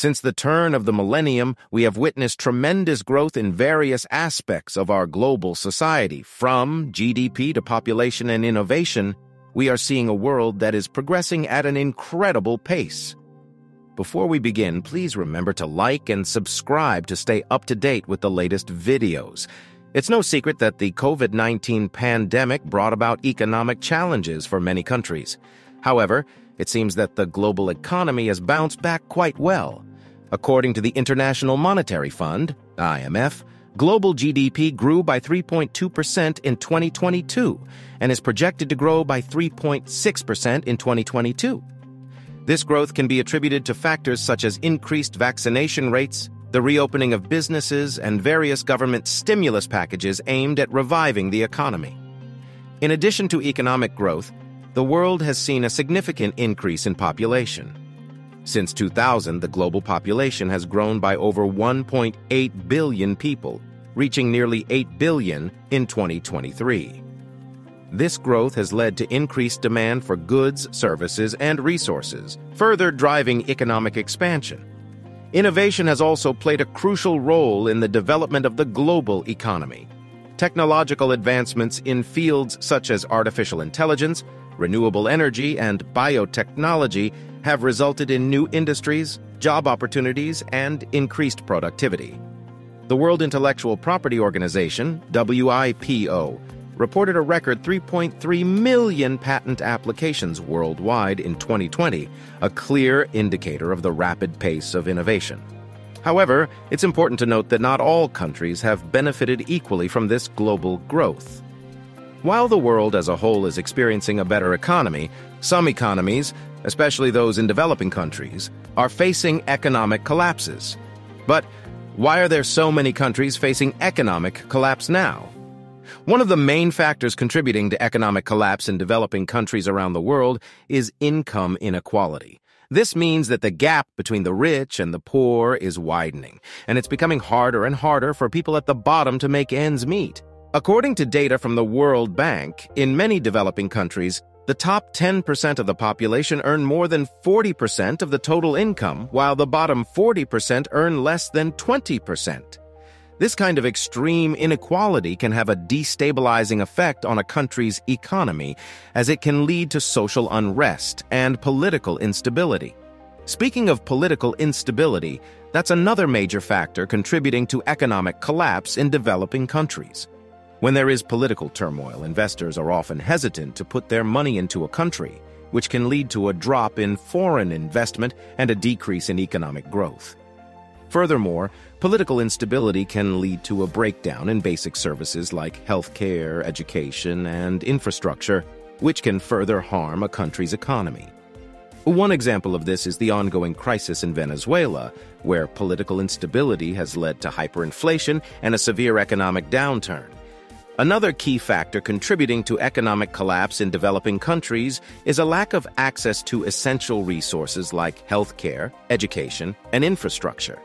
Since the turn of the millennium, we have witnessed tremendous growth in various aspects of our global society. From GDP to population and innovation, we are seeing a world that is progressing at an incredible pace. Before we begin, please remember to like and subscribe to stay up to date with the latest videos. It's no secret that the COVID-19 pandemic brought about economic challenges for many countries. However, it seems that the global economy has bounced back quite well. According to the International Monetary Fund, IMF, global GDP grew by 3.2% in 2022 and is projected to grow by 3.6% in 2022. This growth can be attributed to factors such as increased vaccination rates, the reopening of businesses, and various government stimulus packages aimed at reviving the economy. In addition to economic growth, the world has seen a significant increase in population. Since 2000, the global population has grown by over 1.8 billion people, reaching nearly 8 billion in 2023. This growth has led to increased demand for goods, services, and resources, further driving economic expansion. Innovation has also played a crucial role in the development of the global economy. Technological advancements in fields such as artificial intelligence, renewable energy, and biotechnology have resulted in new industries, job opportunities, and increased productivity. The World Intellectual Property Organization, WIPO, reported a record 3.3 million patent applications worldwide in 2020, a clear indicator of the rapid pace of innovation. However, it's important to note that not all countries have benefited equally from this global growth. While the world as a whole is experiencing a better economy, some economies, especially those in developing countries, are facing economic collapses. But why are there so many countries facing economic collapse now? One of the main factors contributing to economic collapse in developing countries around the world is income inequality. This means that the gap between the rich and the poor is widening, and it's becoming harder and harder for people at the bottom to make ends meet. According to data from the World Bank, in many developing countries, the top 10% of the population earn more than 40% of the total income, while the bottom 40% earn less than 20%. This kind of extreme inequality can have a destabilizing effect on a country's economy, as it can lead to social unrest and political instability. Speaking of political instability, that's another major factor contributing to economic collapse in developing countries. When there is political turmoil, investors are often hesitant to put their money into a country, which can lead to a drop in foreign investment and a decrease in economic growth. Furthermore, political instability can lead to a breakdown in basic services like healthcare, education, and infrastructure, which can further harm a country's economy. One example of this is the ongoing crisis in Venezuela, where political instability has led to hyperinflation and a severe economic downturn. Another key factor contributing to economic collapse in developing countries is a lack of access to essential resources like healthcare, education, and infrastructure.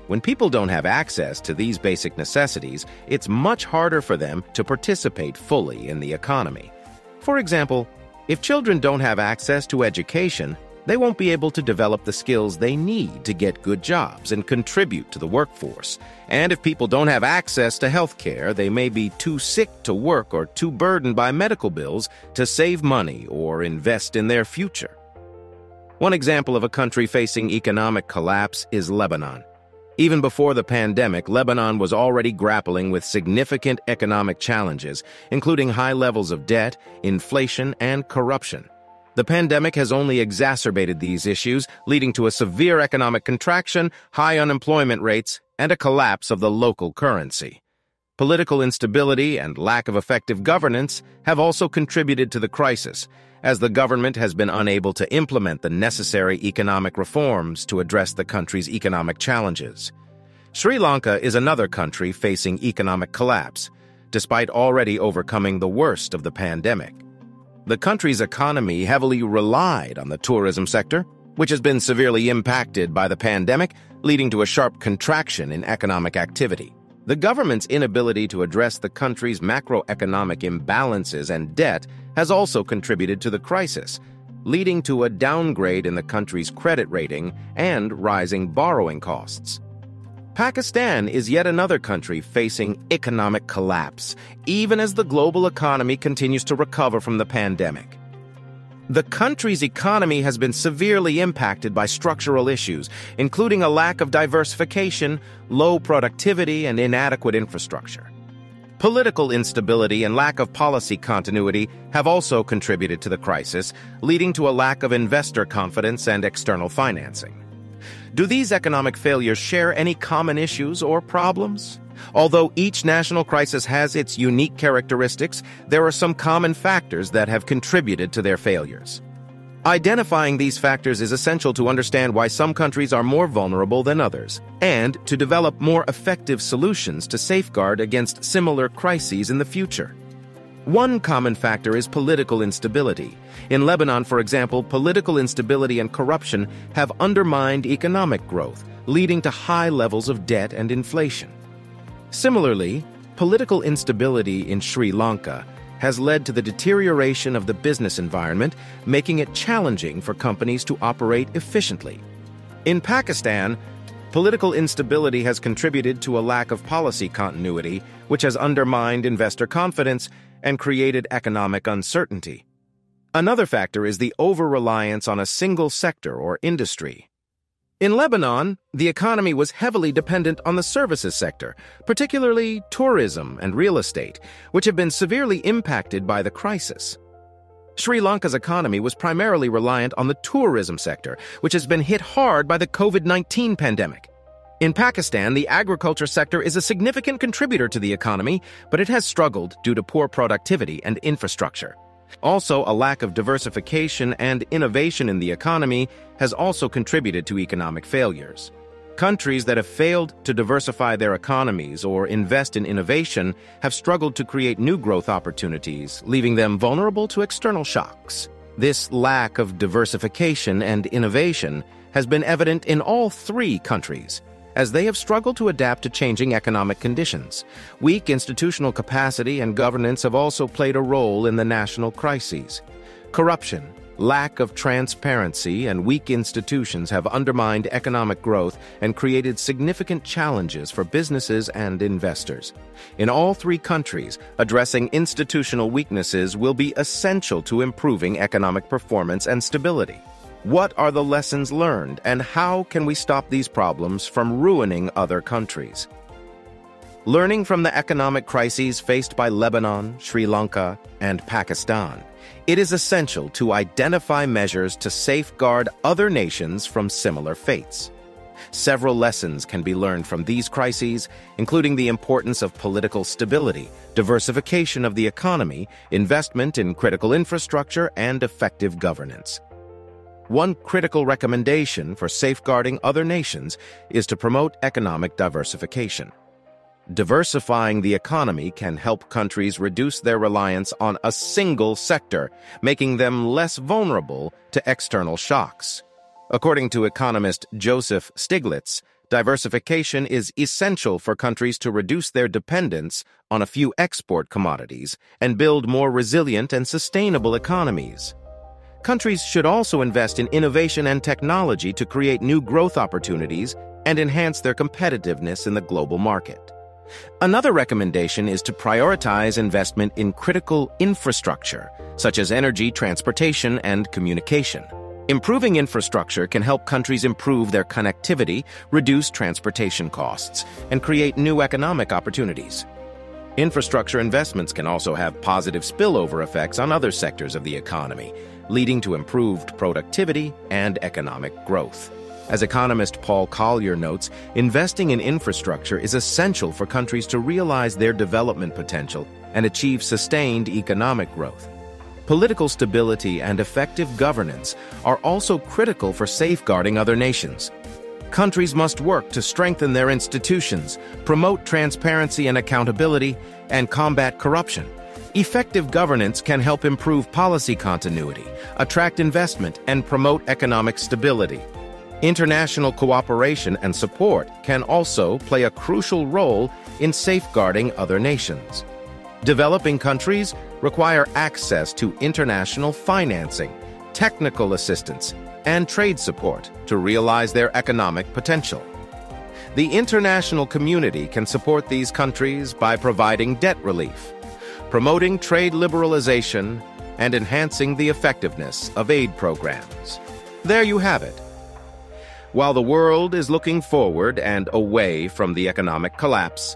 When people don't have access to these basic necessities, it's much harder for them to participate fully in the economy. For example, if children don't have access to education, they won't be able to develop the skills they need to get good jobs and contribute to the workforce. And if people don't have access to health care, they may be too sick to work or too burdened by medical bills to save money or invest in their future. One example of a country facing economic collapse is Lebanon. Even before the pandemic, Lebanon was already grappling with significant economic challenges, including high levels of debt, inflation, and corruption. The pandemic has only exacerbated these issues, leading to a severe economic contraction, high unemployment rates, and a collapse of the local currency. Political instability and lack of effective governance have also contributed to the crisis, as the government has been unable to implement the necessary economic reforms to address the country's economic challenges. Sri Lanka is another country facing economic collapse, despite already overcoming the worst of the pandemic. The country's economy heavily relied on the tourism sector, which has been severely impacted by the pandemic, leading to a sharp contraction in economic activity. The government's inability to address the country's macroeconomic imbalances and debt has also contributed to the crisis, leading to a downgrade in the country's credit rating and rising borrowing costs. Pakistan is yet another country facing economic collapse, even as the global economy continues to recover from the pandemic. The country's economy has been severely impacted by structural issues, including a lack of diversification, low productivity, and inadequate infrastructure. Political instability and lack of policy continuity have also contributed to the crisis, leading to a lack of investor confidence and external financing. Do these economic failures share any common issues or problems? Although each national crisis has its unique characteristics, there are some common factors that have contributed to their failures. Identifying these factors is essential to understand why some countries are more vulnerable than others, and to develop more effective solutions to safeguard against similar crises in the future. One common factor is political instability. In Lebanon, for example, political instability and corruption have undermined economic growth, leading to high levels of debt and inflation. Similarly, political instability in Sri Lanka has led to the deterioration of the business environment, making it challenging for companies to operate efficiently. In Pakistan, political instability has contributed to a lack of policy continuity, which has undermined investor confidence and created economic uncertainty. Another factor is the over-reliance on a single sector or industry. In Lebanon, the economy was heavily dependent on the services sector, particularly tourism and real estate, which have been severely impacted by the crisis. Sri Lanka's economy was primarily reliant on the tourism sector, which has been hit hard by the COVID-19 pandemic. In Pakistan, the agriculture sector is a significant contributor to the economy, but it has struggled due to poor productivity and infrastructure. Also, a lack of diversification and innovation in the economy has also contributed to economic failures. Countries that have failed to diversify their economies or invest in innovation have struggled to create new growth opportunities, leaving them vulnerable to external shocks. This lack of diversification and innovation has been evident in all three countries, as they have struggled to adapt to changing economic conditions. Weak institutional capacity and governance have also played a role in the national crises. Corruption, lack of transparency, and weak institutions have undermined economic growth and created significant challenges for businesses and investors. In all three countries, addressing institutional weaknesses will be essential to improving economic performance and stability. What are the lessons learned, and how can we stop these problems from ruining other countries? Learning from the economic crises faced by Lebanon, Sri Lanka, and Pakistan, it is essential to identify measures to safeguard other nations from similar fates. Several lessons can be learned from these crises, including the importance of political stability, diversification of the economy, investment in critical infrastructure, and effective governance. One critical recommendation for safeguarding other nations is to promote economic diversification. Diversifying the economy can help countries reduce their reliance on a single sector, making them less vulnerable to external shocks. According to economist Joseph Stiglitz, diversification is essential for countries to reduce their dependence on a few export commodities and build more resilient and sustainable economies. Countries should also invest in innovation and technology to create new growth opportunities and enhance their competitiveness in the global market. Another recommendation is to prioritize investment in critical infrastructure, such as energy, transportation, and communication. Improving infrastructure can help countries improve their connectivity, reduce transportation costs, and create new economic opportunities. Infrastructure investments can also have positive spillover effects on other sectors of the economy, leading to improved productivity and economic growth. As economist Paul Collier notes, investing in infrastructure is essential for countries to realize their development potential and achieve sustained economic growth. Political stability and effective governance are also critical for safeguarding other nations. Countries must work to strengthen their institutions, promote transparency and accountability, and combat corruption. Effective governance can help improve policy continuity, attract investment, and promote economic stability. International cooperation and support can also play a crucial role in safeguarding other nations. Developing countries require access to international financing, technical assistance, and trade support to realize their economic potential. The international community can support these countries by providing debt relief, promoting trade liberalization, and enhancing the effectiveness of aid programs. There you have it. While the world is looking forward and away from the economic collapse,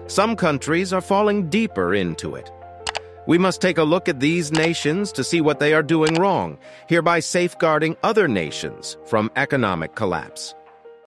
some countries are falling deeper into it. We must take a look at these nations to see what they are doing wrong, hereby safeguarding other nations from economic collapse.